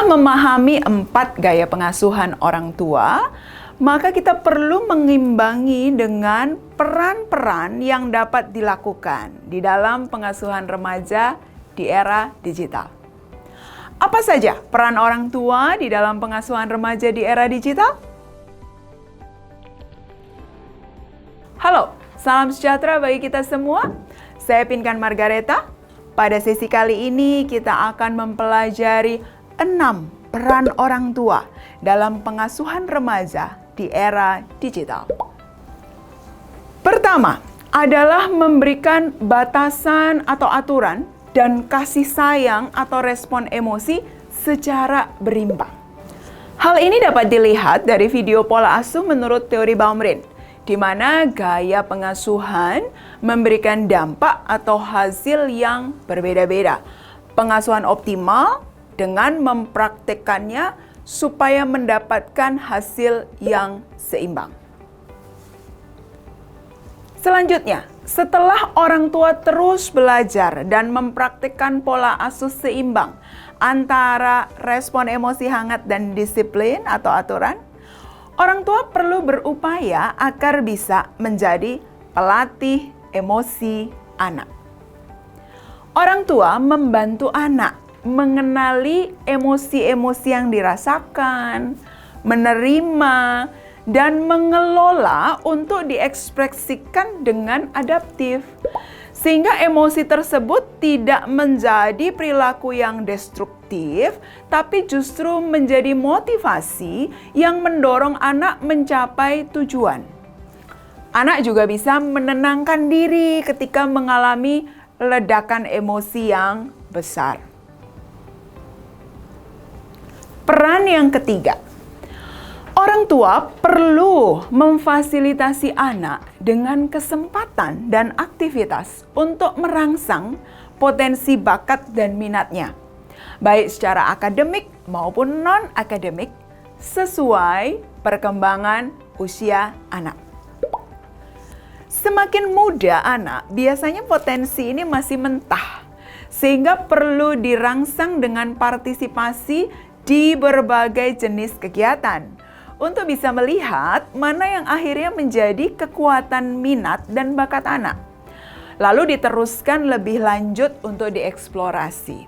memahami 4 gaya pengasuhan orang tua, maka kita perlu mengimbangi dengan peran-peran yang dapat dilakukan di dalam pengasuhan remaja di era digital. Apa saja peran orang tua di dalam pengasuhan remaja di era digital? Halo, salam sejahtera bagi kita semua. Saya Pinkan Margareta. Pada sesi kali ini kita akan mempelajari 6 peran orang tua dalam pengasuhan remaja di era digital. Pertama adalah memberikan batasan atau aturan dan kasih sayang atau respon emosi secara berimbang. Hal ini dapat dilihat dari video pola asuh menurut teori Baumrind, di mana gaya pengasuhan memberikan dampak atau hasil yang berbeda-beda. Pengasuhan optimal dengan mempraktikkannya supaya mendapatkan hasil yang seimbang. Selanjutnya, setelah orang tua terus belajar dan mempraktikkan pola asuh seimbang antara respon emosi hangat dan disiplin atau aturan, orang tua perlu berupaya agar bisa menjadi pelatih emosi anak. Orang tua membantu anak mengenali emosi-emosi yang dirasakan, menerima, dan mengelola untuk diekspresikan dengan adaptif. Sehingga emosi tersebut tidak menjadi perilaku yang destruktif, tapi justru menjadi motivasi yang mendorong anak mencapai tujuan. Anak juga bisa menenangkan diri ketika mengalami ledakan emosi yang besar. Peran yang ketiga, orang tua perlu memfasilitasi anak dengan kesempatan dan aktivitas untuk merangsang potensi bakat dan minatnya, baik secara akademik maupun non-akademik, sesuai perkembangan usia anak. Semakin muda anak, biasanya potensi ini masih mentah, sehingga perlu dirangsang dengan partisipasi di berbagai jenis kegiatan untuk bisa melihat mana yang akhirnya menjadi kekuatan minat dan bakat anak. Lalu diteruskan lebih lanjut untuk dieksplorasi.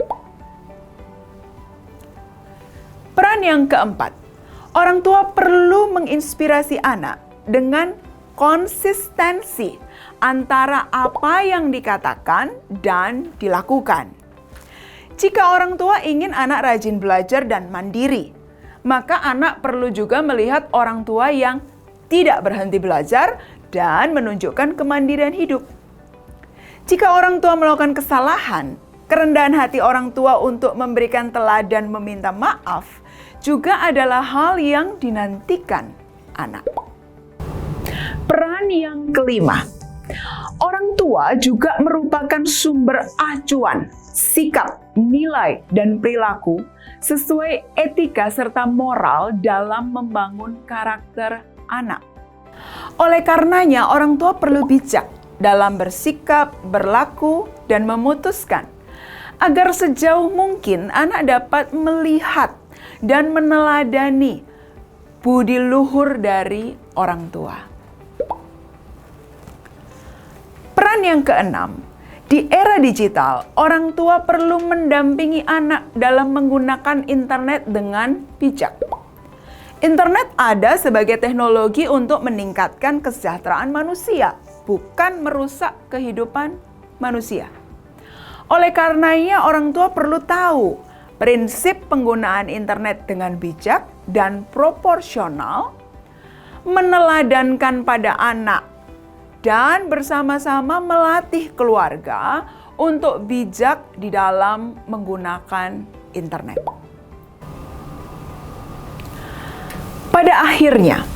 Peran yang keempat, orang tua perlu menginspirasi anak dengan konsistensi antara apa yang dikatakan dan dilakukan. Jika orang tua ingin anak rajin belajar dan mandiri, maka anak perlu juga melihat orang tua yang tidak berhenti belajar dan menunjukkan kemandirian hidup. Jika orang tua melakukan kesalahan, kerendahan hati orang tua untuk memberikan teladan meminta maaf juga adalah hal yang dinantikan anak. Peran yang kelima, orang tua juga merupakan sumber acuan, sikap, nilai, dan perilaku sesuai etika serta moral dalam membangun karakter anak. Oleh karenanya, orang tua perlu bijak dalam bersikap, berlaku, dan memutuskan agar sejauh mungkin anak dapat melihat dan meneladani budi luhur dari orang tua. Peran yang keenam, di era digital, orang tua perlu mendampingi anak dalam menggunakan internet dengan bijak. Internet ada sebagai teknologi untuk meningkatkan kesejahteraan manusia, bukan merusak kehidupan manusia. Oleh karenanya, orang tua perlu tahu prinsip penggunaan internet dengan bijak dan proporsional, meneladankan pada anak, dan bersama-sama melatih keluarga untuk bijak di dalam menggunakan internet. Pada akhirnya,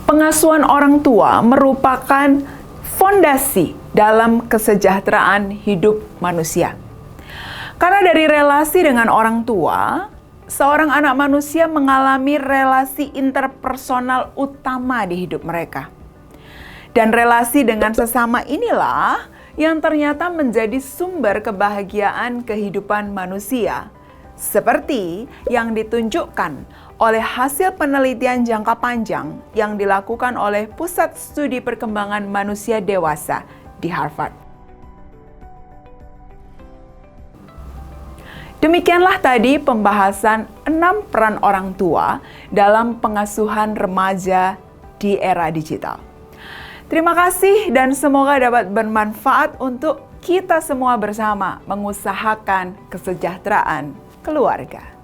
pengasuhan orang tua merupakan fondasi dalam kesejahteraan hidup manusia. Karena dari relasi dengan orang tua, seorang anak manusia mengalami relasi interpersonal utama di hidup mereka. Dan relasi dengan sesama inilah yang ternyata menjadi sumber kebahagiaan kehidupan manusia seperti yang ditunjukkan oleh hasil penelitian jangka panjang yang dilakukan oleh Pusat Studi Perkembangan Manusia Dewasa di Harvard. Demikianlah tadi pembahasan 6 peran orang tua dalam pengasuhan remaja di era digital. Terima kasih dan semoga dapat bermanfaat untuk kita semua bersama mengusahakan kesejahteraan keluarga.